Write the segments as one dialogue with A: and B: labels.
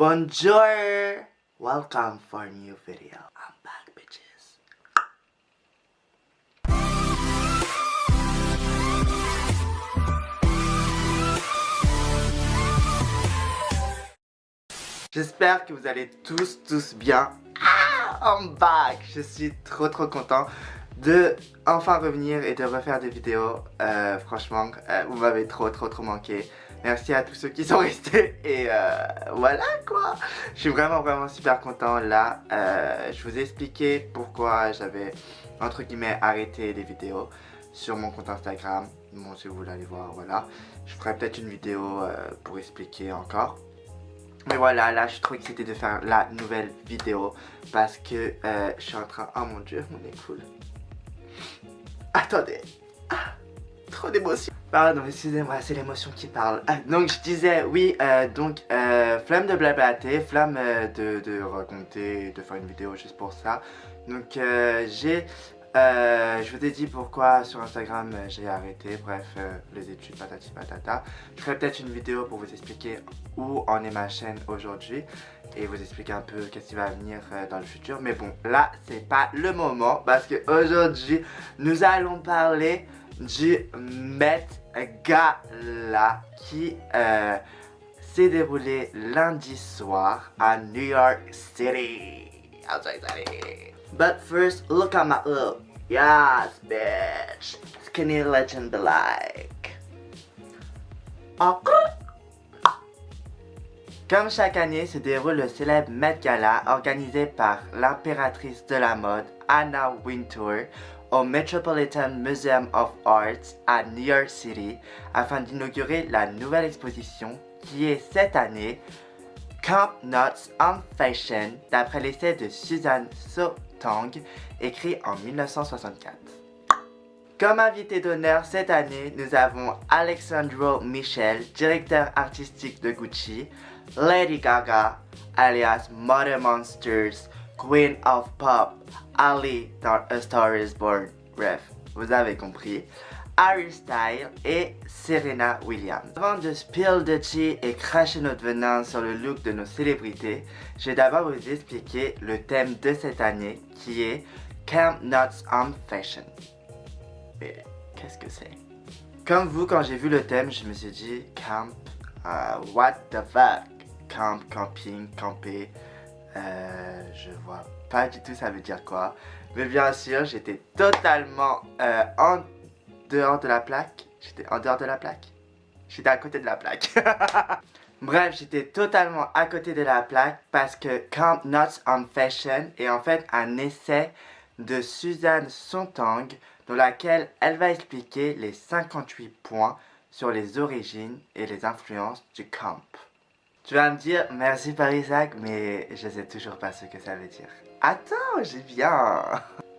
A: Bonjour! Welcome for a new video. I'm back, bitches. J'espère que vous allez tous bien. I'm back! Je suis trop content de enfin revenir et de refaire des vidéos. Franchement, vous m'avez trop manqué. Merci à tous ceux qui sont restés et voilà quoi. Je suis vraiment super content là. Je vous ai expliqué pourquoi j'avais entre guillemets arrêté les vidéos sur mon compte Instagram. Bon, si vous voulez aller voir, voilà. Je ferai peut-être une vidéo pour expliquer encore. Mais voilà, là je suis trop excitée de faire la nouvelle vidéo parce que je suis en train... Oh mon dieu, mon nez coule. Attendez. Trop d'émotion. Pardon, excusez-moi, c'est l'émotion qui parle. Donc je disais, oui, flemme de blablater, flemme de raconter, de faire une vidéo juste pour ça. Donc je vous ai dit pourquoi sur Instagram j'ai arrêté, bref, les études patati patata. Je ferai peut-être une vidéo pour vous expliquer où en est ma chaîne aujourd'hui et vous expliquer un peu qu'est-ce qui va venir dans le futur. Mais bon, là c'est pas le moment parce que aujourd'hui nous allons parler du Met Gala qui s'est déroulé lundi soir à New York City. I'm so excited. But first, look at my look. Yes, bitch. Skinny legend like. Comme chaque année se déroule le célèbre Met Gala organisé par l'impératrice de la mode Anna Wintour au Metropolitan Museum of Art à New York City afin d'inaugurer la nouvelle exposition qui est cette année Camp Nuts on Fashion d'après l'essai de Susan Sontag écrit en 1964. Comme invité d'honneur cette année, nous avons Alexandro Michel, directeur artistique de Gucci, Lady Gaga, alias Mother Monsters, Queen of Pop, Ali dans A Star Is Born, bref, vous avez compris, Harry Styles et Serena Williams. Avant de spill the tea et cracher notre venin sur le look de nos célébrités, je vais d'abord vous expliquer le thème de cette année qui est Camp Nuts on Fashion. Mais qu'est-ce que c'est? Comme vous, quand j'ai vu le thème, je me suis dit camp, what the fuck? Camp, camping, camper, je vois pas du tout ça veut dire quoi. Mais bien sûr, j'étais totalement en dehors de la plaque. J'étais en dehors de la plaque. J'étais à côté de la plaque. Bref, j'étais totalement à côté de la plaque parce que Camp Nuts on Fashion est en fait un essai de Susan Sontag dans laquelle elle va expliquer les 58 points sur les origines et les influences du camp. Tu vas me dire, merci Paris-Isaac, mais je sais toujours pas ce que ça veut dire. Attends, j'ai bien.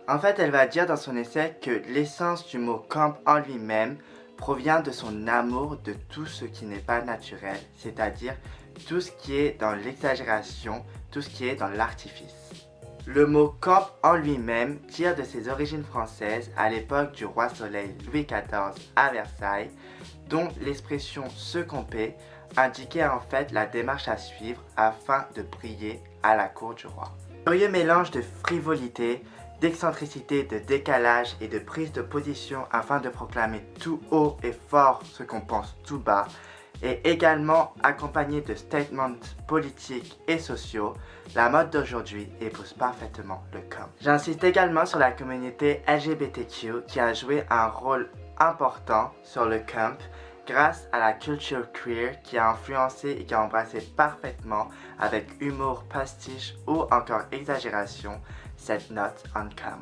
A: En fait, elle va dire dans son essai que l'essence du mot camp en lui-même provient de son amour de tout ce qui n'est pas naturel, c'est-à-dire tout ce qui est dans l'exagération, tout ce qui est dans l'artifice. Le mot camp en lui-même tire de ses origines françaises à l'époque du roi Soleil Louis XIV à Versailles, dont l'expression se camper indiquait en fait la démarche à suivre afin de briller à la cour du roi. Curieux mélange de frivolité, d'excentricité, de décalage et de prise de position afin de proclamer tout haut et fort ce qu'on pense tout bas, et également accompagné de statements politiques et sociaux, la mode d'aujourd'hui épouse parfaitement le camp. J'insiste également sur la communauté LGBTQ qui a joué un rôle important sur le camp grâce à la culture queer qui a influencé et qui a embrassé parfaitement avec humour, pastiche ou encore exagération cette note on camp.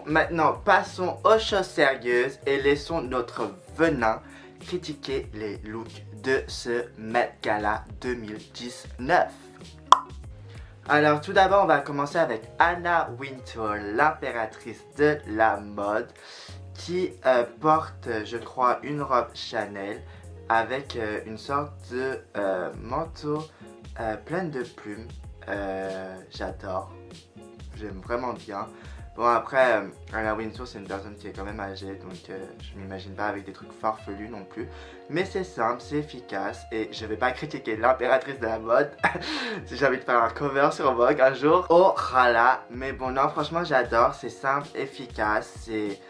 A: Maintenant, passons aux choses sérieuses et laissons notre venin critiquer les looks de ce Met Gala 2019. Alors tout d'abord on va commencer avec Anna Wintour, l'impératrice de la mode qui porte je crois une robe Chanel avec une sorte de manteau plein de plumes. J'adore, j'aime vraiment bien. Bon après, Anna Wintour c'est une personne qui est quand même âgée, donc je m'imagine pas avec des trucs farfelus non plus. Mais c'est simple, c'est efficace, et je vais pas critiquer l'impératrice de la mode. Si j'ai envie de faire un cover sur Vogue un jour, oh là. Mais bon non, franchement j'adore, c'est simple, efficace, c'est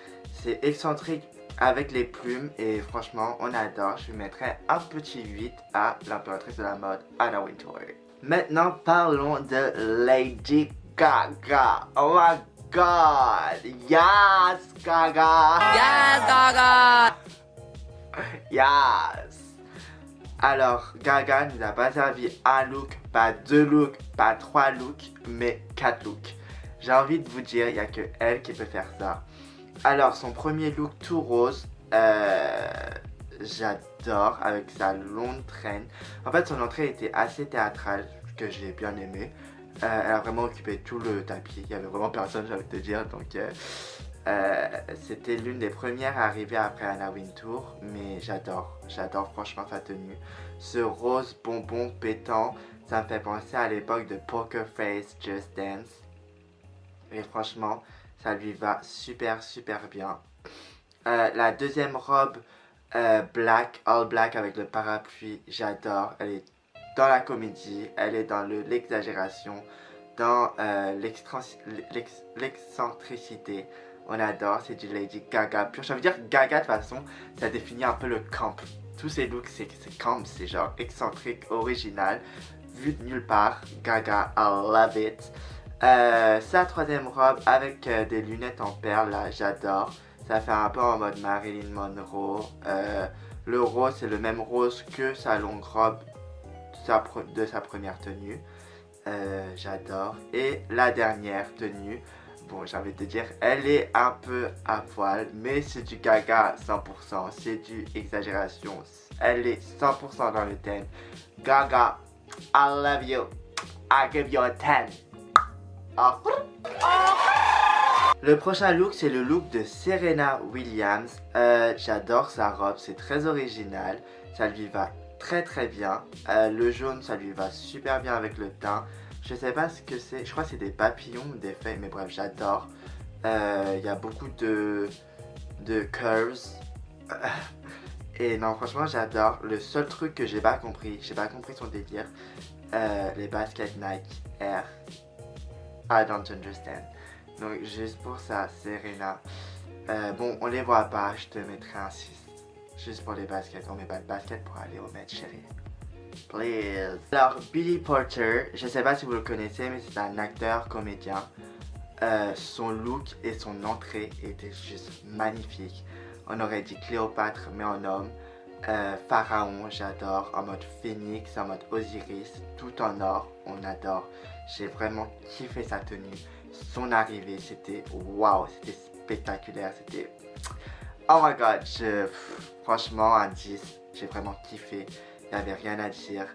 A: excentrique avec les plumes, et franchement on adore. Je lui mettrais un petit 8 à l'impératrice de la mode, Anna Wintour. Maintenant parlons de Lady Gaga. Oh my god! Yes, Gaga!
B: Yes, Gaga!
A: Yes! Alors, Gaga nous a pas servi un look, pas deux looks, pas trois looks, mais quatre looks. J'ai envie de vous dire, il n'y a que elle qui peut faire ça. Alors, son premier look tout rose, j'adore, avec sa longue traîne. En fait, son entrée était assez théâtrale, que j'ai bien aimé. Elle a vraiment occupé tout le tapis, il y avait vraiment personne, j'ai envie de te dire, donc c'était l'une des premières à arriver après Anna Wintour, mais j'adore franchement sa tenue. Ce rose bonbon pétant, ça me fait penser à l'époque de Poker Face Just Dance, et franchement, ça lui va super bien. La deuxième robe, black, all black avec le parapluie, j'adore, elle est dans la comédie, elle est dans l'exagération, dans l'excentricité. On adore, c'est du Lady Gaga pur. J'ai envie de dire Gaga de toute façon, ça définit un peu le camp. Tous ces looks, c'est camp, c'est genre excentrique, original, vu de nulle part. Gaga, I love it. Sa troisième robe avec des lunettes en perles, là, j'adore. Ça fait un peu en mode Marilyn Monroe. Le rose, c'est le même rose que sa longue robe de sa première tenue. J'adore. Et la dernière tenue, bon j'ai envie de te dire, elle est un peu à poil, mais c'est du Gaga 100%, c'est du exagération, elle est 100% dans le thème. Gaga, I love you, I give you a 10. Oh. Le prochain look, c'est le look de Serena Williams. J'adore sa robe, c'est très original, ça lui va très bien. Le jaune, ça lui va super bien avec le teint. Je sais pas ce que c'est, je crois que c'est des papillons ou des feuilles, mais bref, j'adore. Il y a beaucoup de curves. Et non, franchement, j'adore. Le seul truc que j'ai pas compris son délire, les baskets Nike Air. I don't understand. Donc, juste pour ça, Serena. Bon, on les voit pas, je te mettrai un 6. Juste pour les baskets, on met pas de basket pour aller au Met, chérie. Please. Alors, Billy Porter, je sais pas si vous le connaissez, mais c'est un acteur, comédien. Son look et son entrée étaient juste magnifiques. On aurait dit Cléopâtre, mais en homme. Pharaon, j'adore. En mode phénix, en mode Osiris, tout en or, on adore. J'ai vraiment kiffé sa tenue. Son arrivée, c'était waouh, c'était spectaculaire, c'était... Oh my god, franchement un 10, j'ai vraiment kiffé, il n'y avait rien à dire,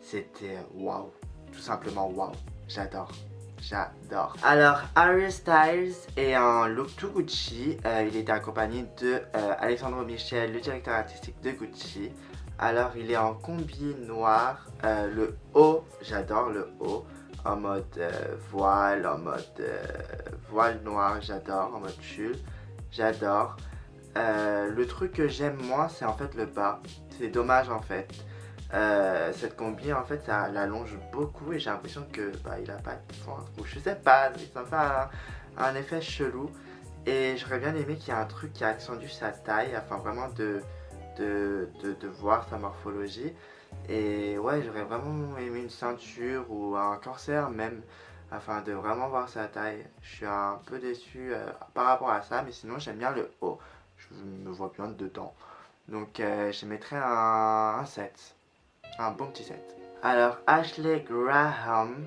A: c'était waouh, tout simplement waouh, j'adore. Alors Harry Styles est en look tout Gucci, il était accompagné de Alexandre Michel, le directeur artistique de Gucci. Alors il est en combi noir, le haut, j'adore le haut, en mode voile, en mode voile noir, j'adore, en mode tulle, j'adore. Le truc que j'aime moins, c'est en fait le bas. C'est dommage en fait. Cette combi en fait ça l'allonge beaucoup et j'ai l'impression que il a pas de point. Ou je sais pas, ça fait un effet chelou. Et j'aurais bien aimé qu'il y ait un truc qui accentue sa taille afin vraiment de voir sa morphologie. Et ouais, j'aurais vraiment aimé une ceinture ou un corsaire même afin de vraiment voir sa taille. Je suis un peu déçu par rapport à ça, mais sinon j'aime bien le haut. Je me vois bien dedans. Donc je mettrais un 7. Un bon petit 7. Alors Ashley Graham,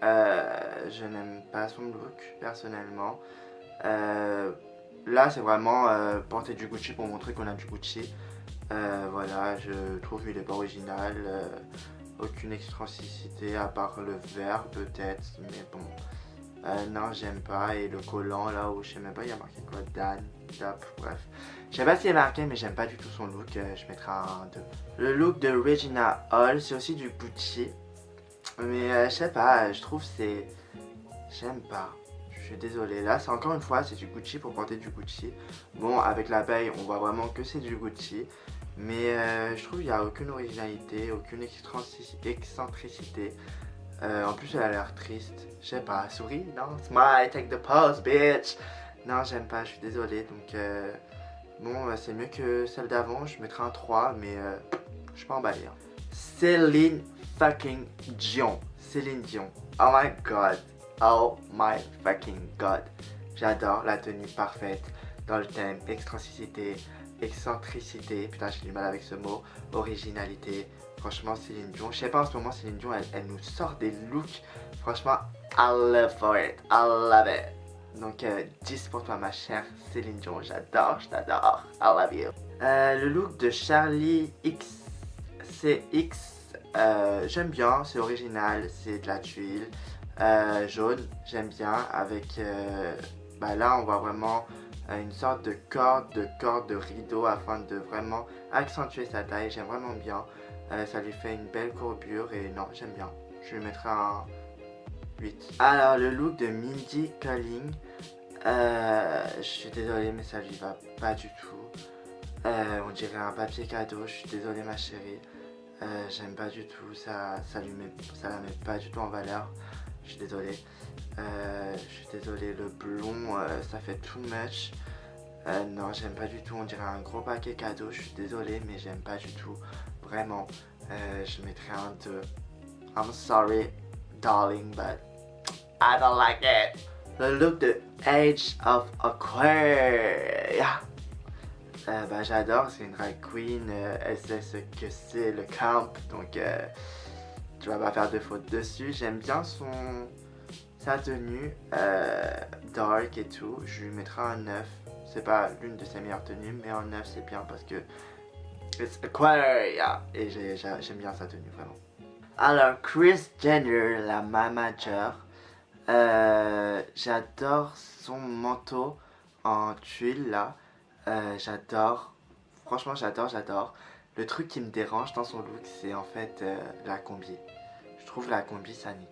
A: je n'aime pas son look personnellement. Là c'est vraiment porter du Gucci pour montrer qu'on a du Gucci. Voilà, je trouve qu'il n'est pas original. Aucune excentricité à part le vert peut-être, mais bon. Non, j'aime pas. Et le collant là où je sais même pas, il y a marqué quoi, Dan, Dap, bref. Je sais pas s'il est marqué, mais j'aime pas du tout son look. Je mettrai un 2. Le look de Regina Hall, c'est aussi du Gucci. Mais je sais pas, je trouve c'est... J'aime pas. Je suis désolé. Là, c'est encore une fois, c'est du Gucci pour porter du Gucci. Bon, avec l'abeille, on voit vraiment que c'est du Gucci. Mais je trouve qu'il n'y a aucune originalité, aucune excentricité. En plus, elle a l'air triste. Je sais pas, souris, non? Smile, take the pose, bitch! Non, j'aime pas, je suis désolé. Donc, bon, c'est mieux que celle d'avant. Je mettrai un 3, mais je suis pas emballé. Hein. Céline fucking Dion. Céline Dion. Oh my god. Oh my fucking god. J'adore la tenue parfaite dans le thème excentricité. Putain, j'ai du mal avec ce mot. Originalité. Franchement, Céline Dion. Je sais pas, en ce moment, Céline Dion, elle nous sort des looks. Franchement, I live for it. I love it. Donc 10 pour toi ma chère Céline Dion, j'adore, je t'adore, I love you. Le look de Charlie XCX, j'aime bien, c'est original, c'est de la tuile, jaune, j'aime bien, avec, là on voit vraiment une sorte de corde de rideau afin de vraiment accentuer sa taille, j'aime vraiment bien, ça lui fait une belle courbure et non, j'aime bien, je lui mettrai un 8. Alors le look de Mindy Kaling, je suis désolée mais ça lui va pas du tout. On dirait un papier cadeau, je suis désolée ma chérie. J'aime pas du tout, ça la met pas du tout en valeur. Je suis désolée. Le blond ça fait too much. Non, j'aime pas du tout, on dirait un gros paquet cadeau, je suis désolée mais j'aime pas du tout. Vraiment, je mettrais un 2. I'm sorry darling but I don't like it. Le look de Age of Aquaria. J'adore, c'est une drag queen, elle sait ce que c'est le camp, donc tu vas pas faire de faute dessus. J'aime bien sa tenue, dark et tout, je lui mettrai un 9. C'est pas l'une de ses meilleures tenues, mais un 9 c'est bien parce que it's Aquaria et j'aime bien sa tenue vraiment. Alors Kris Jenner, la manager, j'adore son manteau en tuile là, j'adore, franchement j'adore. Le truc qui me dérange dans son look c'est en fait la combi. Je trouve la combi ça nie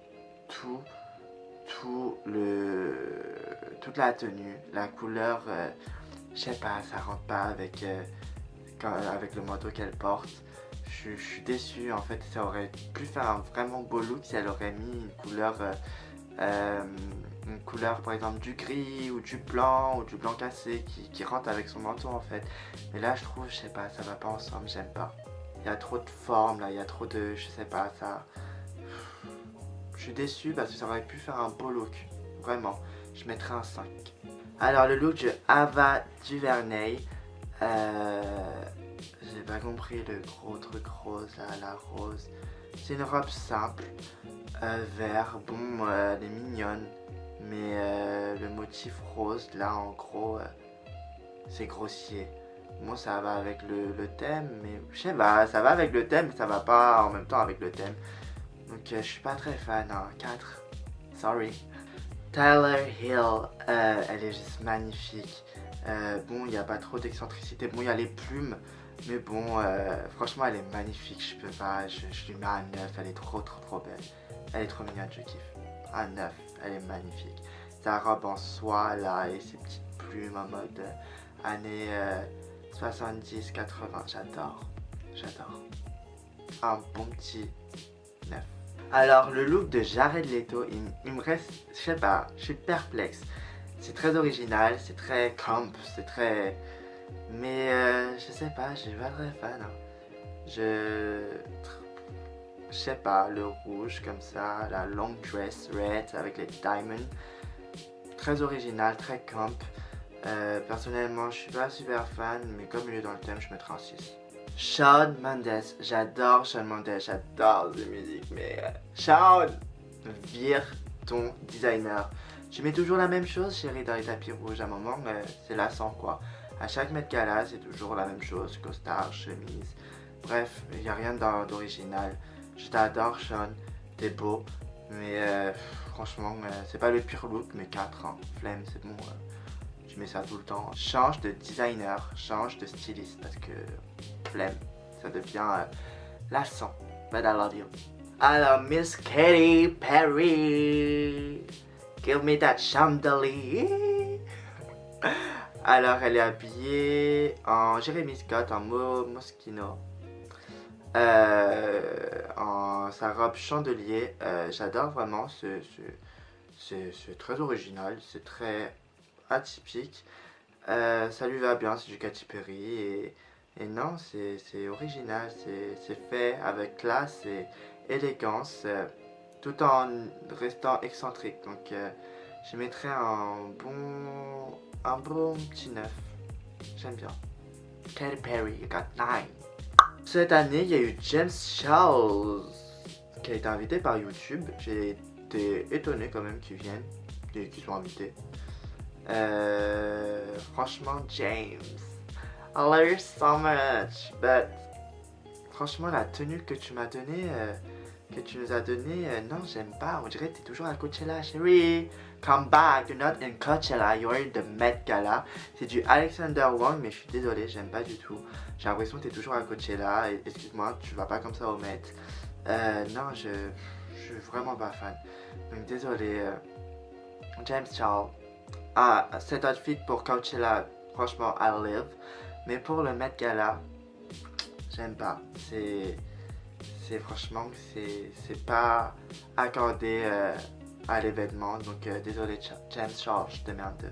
A: toute la tenue, la couleur, je sais pas, ça rentre pas avec le manteau qu'elle porte. Je suis déçu, en fait ça aurait pu faire un vraiment beau look si elle aurait mis une couleur par exemple du gris ou du blanc cassé qui rentre avec son manteau en fait. Mais là je trouve, je sais pas, ça va pas ensemble, j'aime pas. Il y a trop de formes là, il y a trop de, je sais pas, ça... Je suis déçu parce que ça aurait pu faire un beau look, vraiment. Je mettrais un 5. Alors le look de Ava DuVernay, j'ai pas compris le gros truc rose là, la rose. C'est une robe simple, vert, bon, elle est mignonne, mais le motif rose là en gros, c'est grossier. Bon, ça va avec le thème, mais je sais pas, ça va avec le thème, mais ça va pas en même temps avec le thème. Donc je suis pas très fan, hein. 4, sorry. Tyler Hill, elle est juste magnifique. Bon, il n'y a pas trop d'excentricité, bon, il y a les plumes, mais bon, franchement, elle est magnifique, je peux pas, je lui mets un 9, elle est trop belle. Elle est trop mignonne, je kiffe. Un 9, elle est magnifique. Sa robe en soie, là, et ses petites plumes en mode années 70-80, j'adore. Un bon petit 9. Alors le look de Jared Leto, il me reste, je sais pas, je suis perplexe. C'est très original, c'est très camp, c'est très... Mais je sais pas, je suis pas très fan. Hein. Je sais pas, le rouge comme ça, la long dress red avec les diamonds. Très original, très camp. Personnellement, je suis pas super fan, mais comme il est dans le thème, je mettrai un 6. Shawn Mendes, j'adore Shawn Mendes, j'adore la musique, mais Shawn, vire ton designer. Tu mets toujours la même chose, chérie, dans les tapis rouges. À un moment, c'est lassant, quoi. À chaque Met Gala, c'est toujours la même chose, costard, chemise. Bref, il n'y a rien d'original. Je t'adore, Shawn, t'es beau, mais franchement, c'est pas le pire look, mais 4, hein. Flemme, c'est bon. Tu mets ça tout le temps. Change de designer, change de styliste parce que flemme, ça devient lassant. But I love you. Alors Miss Katy Perry. Give me that chandelier. Alors elle est habillée en Jeremy Scott, en Moschino. En sa robe chandelier. J'adore vraiment, c'est très original, c'est très atypique. Ça lui va bien, c'est du Katy Perry et non, c'est original, c'est fait avec classe et élégance, tout en restant excentrique. Donc je mettrais un bon petit 9. J'aime bien. Katy Perry, you got 9. Cette année, il y a eu James Charles qui a été invité par YouTube. J'ai été étonné quand même qu'ils viennent et qu'ils soient invités. Franchement, James, I love you so much, but franchement, la tenue que tu m'as donnée, que tu nous as donnée, non, j'aime pas. On dirait que t'es toujours à Coachella, chérie. Come back, you're not in Coachella, you're in the Met Gala. C'est du Alexander Wang, mais je suis désolée, j'aime pas du tout. J'ai l'impression que t'es toujours à Coachella. Excuse-moi, tu vas pas comme ça au Met. Non, je suis vraiment pas fan. Donc désolé, James Charles. Ah, cet outfit pour Coachella, franchement, I live. Mais pour le Met Gala, j'aime pas. Franchement, c'est pas accordé à l'événement. Donc, désolé, James Charles, je te mets un 2.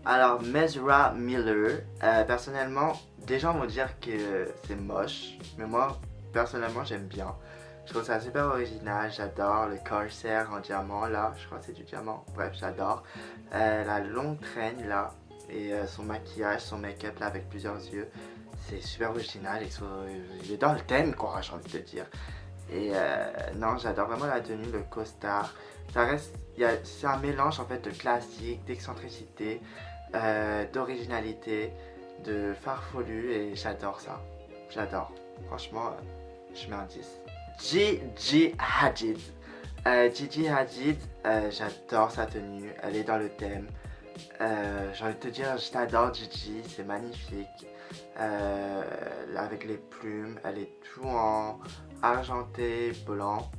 A: Alors, Mesra Miller, personnellement, des gens vont dire que c'est moche. Mais moi, personnellement, j'aime bien. Je trouve ça super original, j'adore le corsaire en diamant là, je crois que c'est du diamant, bref j'adore. La longue traîne là, et son maquillage, son make-up là avec plusieurs yeux, c'est super original, il est dans le thème quoi, j'ai envie de te dire. Et non, j'adore vraiment la tenue, le costard, c'est un mélange en fait de classique, d'excentricité, d'originalité, de farfelu et j'adore ça, j'adore, franchement je mets un 10. Gigi Hadid. Gigi Hadid, j'adore sa tenue, elle est dans le thème. J'ai envie de te dire, je t'adore Gigi, c'est magnifique. Avec les plumes, elle est tout en argenté, blanc.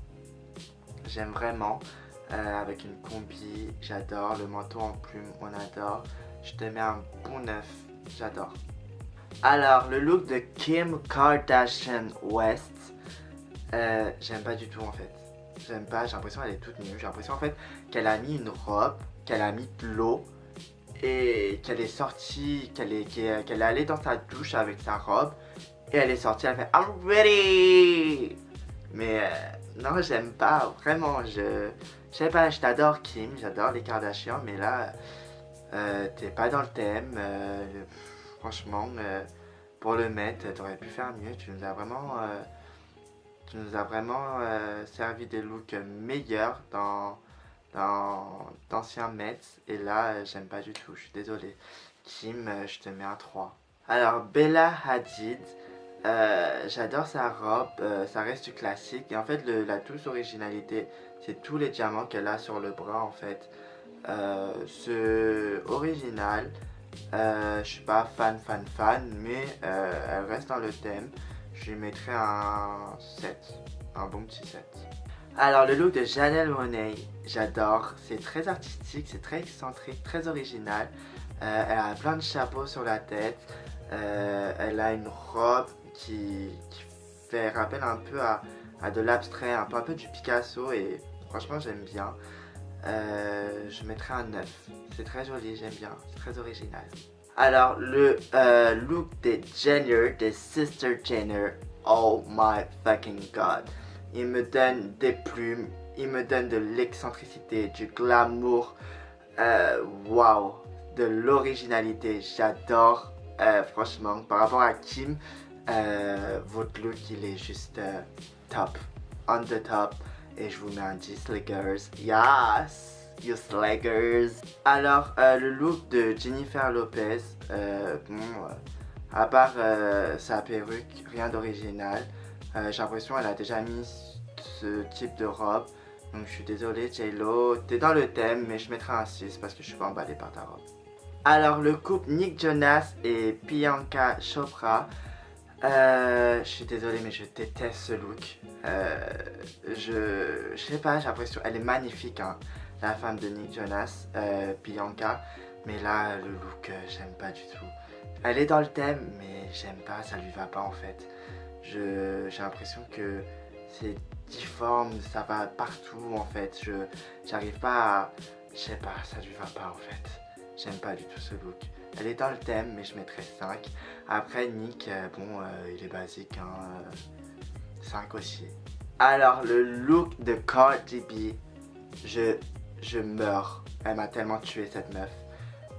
A: J'aime vraiment. Avec une combi, j'adore. Le manteau en plumes, on adore. Je te mets un bon 9, j'adore. Alors, le look de Kim Kardashian West. J'aime pas du tout en fait. J'aime pas, j'ai l'impression qu'elle est toute nue. J'ai l'impression en fait qu'elle a mis une robe, qu'elle a mis de l'eau et qu'elle est sortie, qu'elle est allée dans sa douche avec sa robe et elle est sortie, elle fait I'm ready. Mais non, j'aime pas, vraiment. Je sais pas, je t'adore Kim, j'adore les Kardashians, mais là, t'es pas dans le thème. Franchement, pour le mettre, t'aurais pu faire mieux. Tu nous as vraiment servi des looks meilleurs dans d'anciens Mets et là j'aime pas du tout, je suis désolée. Kim, je te mets un 3. Alors Bella Hadid, j'adore sa robe, ça reste du classique et en fait la douce originalité c'est tous les diamants qu'elle a sur le bras en fait. C'est original, je suis pas fan mais elle reste dans le thème. Je lui mettrais un 7, un bon petit 7. Alors le look de Janelle Monáe, j'adore, c'est très artistique, c'est très excentrique, très original. Elle a plein de chapeaux sur la tête, elle a une robe qui fait rappel un peu à de l'abstrait, un peu du Picasso et franchement j'aime bien. Je mettrais un 9, c'est très joli, j'aime bien, c'est très original. Alors, le look des Jenner, des Sister Jenner, oh my fucking god. Il me donne des plumes, il me donne de l'excentricité, du glamour, wow, de l'originalité, j'adore. Franchement, par rapport à Kim, votre look il est juste top, on the top. Et je vous mets un 10 les girls, yes! You slaggers. Alors, le look de Jennifer Lopez, à part sa perruque, rien d'original. J'ai l'impression qu'elle a déjà mis ce type de robe. Donc je suis désolée, J-Lo, t'es dans le thème, mais je mettrai un 6 parce que je suis pas emballée par ta robe. Alors, le couple Nick Jonas et Priyanka Chopra. Je suis désolée, mais je déteste ce look. Je sais pas, j'ai l'impression, elle est magnifique, hein. la femme de Nick Jonas, Bianca. Mais là, le look, j'aime pas du tout. Elle est dans le thème, mais j'aime pas, ça lui va pas en fait. J'ai l'impression que c'est difforme, ça va partout en fait. J'arrive pas à... Je sais pas, ça lui va pas en fait. J'aime pas du tout ce look. Elle est dans le thème, mais je mettrais 5. Après, Nick, bon, il est basique, hein, 5 aussi. Alors, le look de Cardi B, je meurs. Elle m'a tellement tué cette meuf.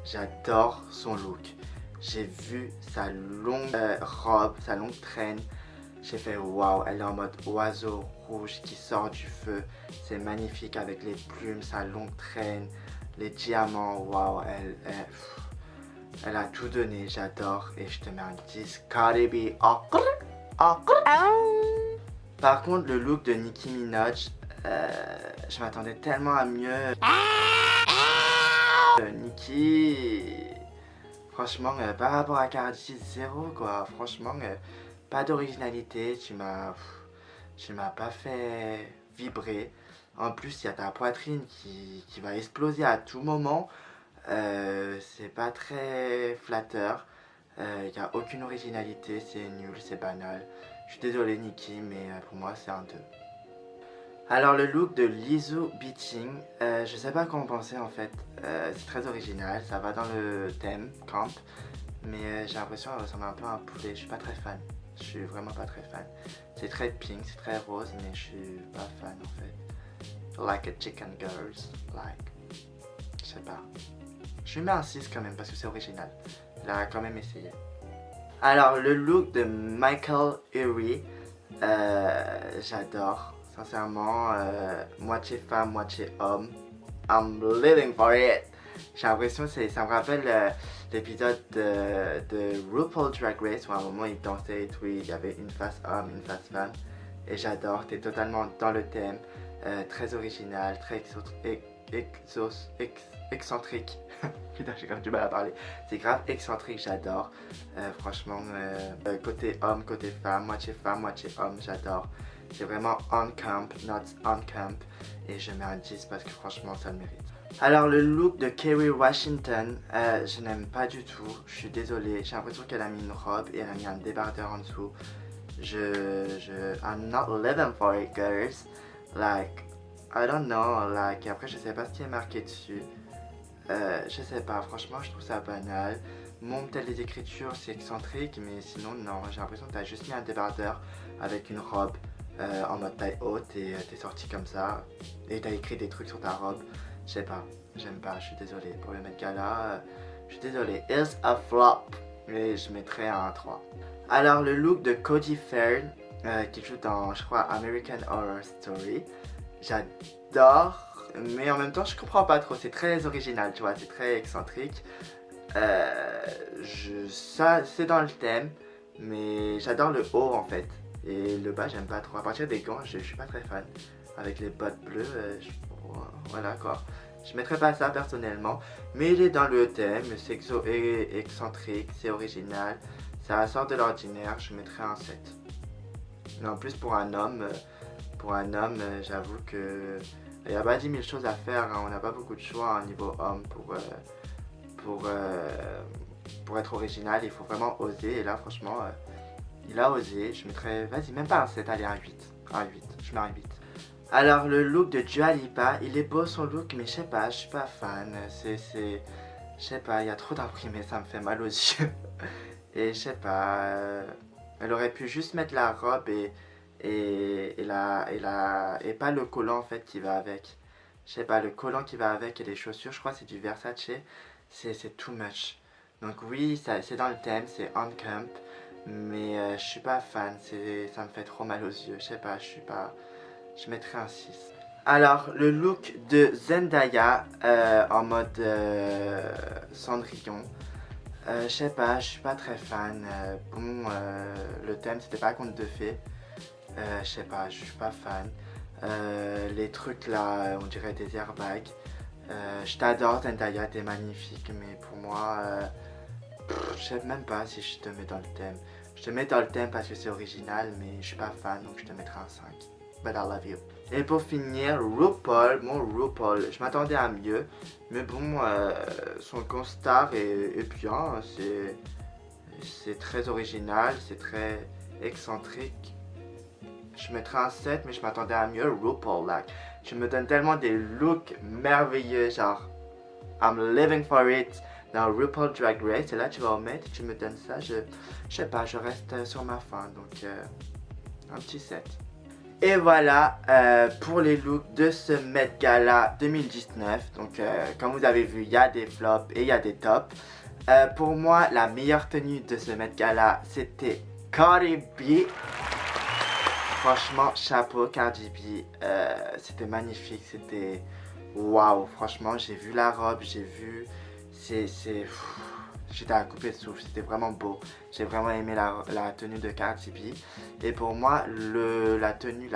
A: J'adore son look. J'ai vu sa longue robe, sa longue traîne. J'ai fait waouh, elle est en mode oiseau rouge qui sort du feu. C'est magnifique avec les plumes, sa longue traîne, les diamants. Waouh, elle a tout donné, j'adore. Et je te mets un 10. Cardi B. Par contre, le look de Nicki Minaj, je m'attendais tellement à mieux. Nicki, franchement, par rapport à Cardi, zéro quoi. Franchement, pas d'originalité. Tu m'as pas fait vibrer. En plus, il y a ta poitrine qui va exploser à tout moment. C'est pas très flatteur. Il n'y a aucune originalité. C'est nul, c'est banal. Je suis désolé, Nicki, mais pour moi, c'est un 2. Alors le look de Lizzo Beating, je sais pas quoi en penser en fait, c'est très original, ça va dans le thème, camp, mais j'ai l'impression qu'elle ressemble un peu à un poulet, je suis pas très fan, je suis vraiment pas très fan. C'est très pink, c'est très rose, mais je suis pas fan en fait. Like a chicken girls, like, je sais pas. Je lui mets un 6 quand même parce que c'est original, il a quand même essayé. Alors le look de Michael Urie, j'adore. Sincèrement, moitié femme, moitié homme. I'm living for it. J'ai l'impression que ça me rappelle l'épisode de RuPaul Drag Race où à un moment il dansait et tout, il y avait une face homme, une face femme. Et j'adore, t'es totalement dans le thème, très original, très excentrique. Putain, j'ai grave du mal à parler. C'est grave excentrique, j'adore. Franchement, côté homme, côté femme, moitié homme, j'adore. C'est vraiment on camp, not on camp. Et je mets un 10 parce que franchement ça le mérite. Alors le look de Kerry Washington, je n'aime pas du tout. Je suis désolée. J'ai l'impression qu'elle a mis une robe et elle a mis un débardeur en dessous. I'm not living for it, girls. Like, I don't know. Like, après je sais pas ce qui est marqué dessus. Je sais pas, franchement je trouve ça banal. Mon tel des écritures c'est excentrique, mais sinon non, j'ai l'impression que t'as juste mis un débardeur avec une robe en mode taille haute et t'es sorti comme ça et t'as écrit des trucs sur ta robe. Je sais pas, j'aime pas, je suis désolé pour le Met Gala, je suis désolé. It's a flop, mais je mettrais un 3. Alors le look de Cody Fern qui joue dans je crois American Horror Story, j'adore. Mais en même temps, je comprends pas trop. C'est très original, tu vois. C'est très excentrique. Ça, c'est dans le thème. Mais j'adore le haut en fait. Et le bas, j'aime pas trop. À partir des gants, je suis pas très fan. Avec les bottes bleues, voilà quoi. Je mettrais pas ça personnellement. Mais il est dans le thème. C'est excentrique, c'est original. Ça sort de l'ordinaire. Je mettrais un 7. Mais en plus, pour un homme, j'avoue que. Il n'y a pas 10 000 choses à faire, hein. On n'a pas beaucoup de choix au niveau homme pour être original, il faut vraiment oser. Et là franchement, il a osé, je mettrais, vas-y même pas un 7, allez un 8, je mets un 8. Alors le look de Dua Lipa, il est beau son look, mais je sais pas, je suis pas fan, je sais pas, il y a trop d'imprimés, ça me fait mal aux yeux. Et je sais pas, elle aurait pu juste mettre la robe et pas le collant en fait qui va avec. Je sais pas, le collant qui va avec et les chaussures, je crois que c'est du Versace, c'est too much. Donc oui, c'est dans le thème, c'est on camp, mais je suis pas fan, ça me fait trop mal aux yeux, je sais pas, je mettrais un 6. Alors, le look de Zendaya en mode Cendrillon, je sais pas, je suis pas très fan. Le thème c'était pas conte de fées. Je sais pas, je suis pas fan. Les trucs là, on dirait des airbags. Je t'adore Zendaya, t'es magnifique, mais pour moi, je sais même pas si je te mets dans le thème. Je te mets dans le thème parce que c'est original, mais je suis pas fan, donc je te mettrai un 5. But I love you. Et pour finir, RuPaul, je m'attendais à mieux, mais bon, son constat est bien, c'est très original, c'est très excentrique. Je mettrais un 7, mais je m'attendais à mieux. RuPaul, like, tu me donnes tellement des looks merveilleux, genre, I'm living for it dans RuPaul Drag Race, et là tu vas au Met, tu me donnes ça, je sais pas, je reste sur ma faim, donc un petit 7. Et voilà pour les looks de ce Met Gala 2019. Donc comme vous avez vu, il y a des flops et il y a des tops. Pour moi, la meilleure tenue de ce Met Gala, c'était Cardi B. Franchement, chapeau Cardi B. C'était magnifique, c'était waouh. Franchement, j'ai vu la robe, j'ai vu... J'étais à couper de souffle, c'était vraiment beau. J'ai vraiment aimé la tenue de Cardi B. Et pour moi, la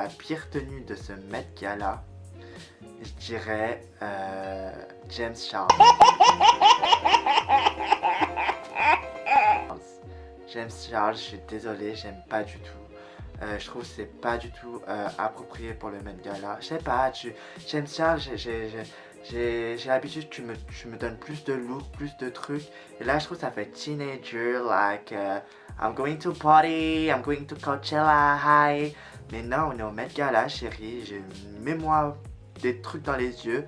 A: pire tenue de ce Met Gala, je dirais James Charles. James Charles, je suis désolé, j'aime pas du tout. Je trouve que c'est pas du tout approprié pour le Met Gala. Je sais pas, James Charles, j'ai l'habitude que tu me donnes plus de looks, plus de trucs. Et là, je trouve que ça fait teenager, like, I'm going to party, I'm going to Coachella, hi. Mais non, on est au Met Gala, chérie. Mets-moi des trucs dans les yeux.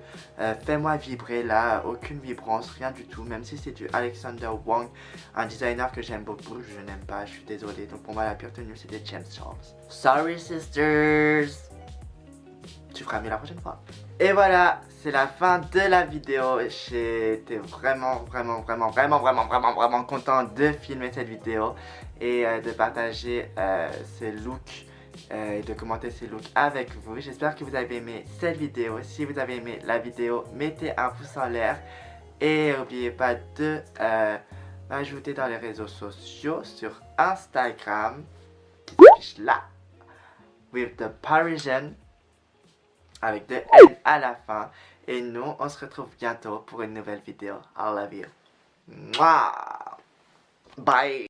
A: Fais-moi vibrer là, aucune vibrance, rien du tout. Même si c'est du Alexander Wang, un designer que j'aime beaucoup, je n'aime pas, je suis désolé. Donc pour moi, la pire tenue, c'était James Charles. Sorry, sisters. Tu feras mieux la prochaine fois. Et voilà, c'est la fin de la vidéo. J'étais vraiment content de filmer cette vidéo et de partager ces looks et de commenter ces looks avec vous. J'espère que vous avez aimé cette vidéo. Si vous avez aimé la vidéo, mettez un pouce en l'air et n'oubliez pas de m'ajouter dans les réseaux sociaux sur Instagram qui s'affiche là, with the Parisian, avec deux N à la fin. Et nous, on se retrouve bientôt pour une nouvelle vidéo. I love you. Mwah! Bye!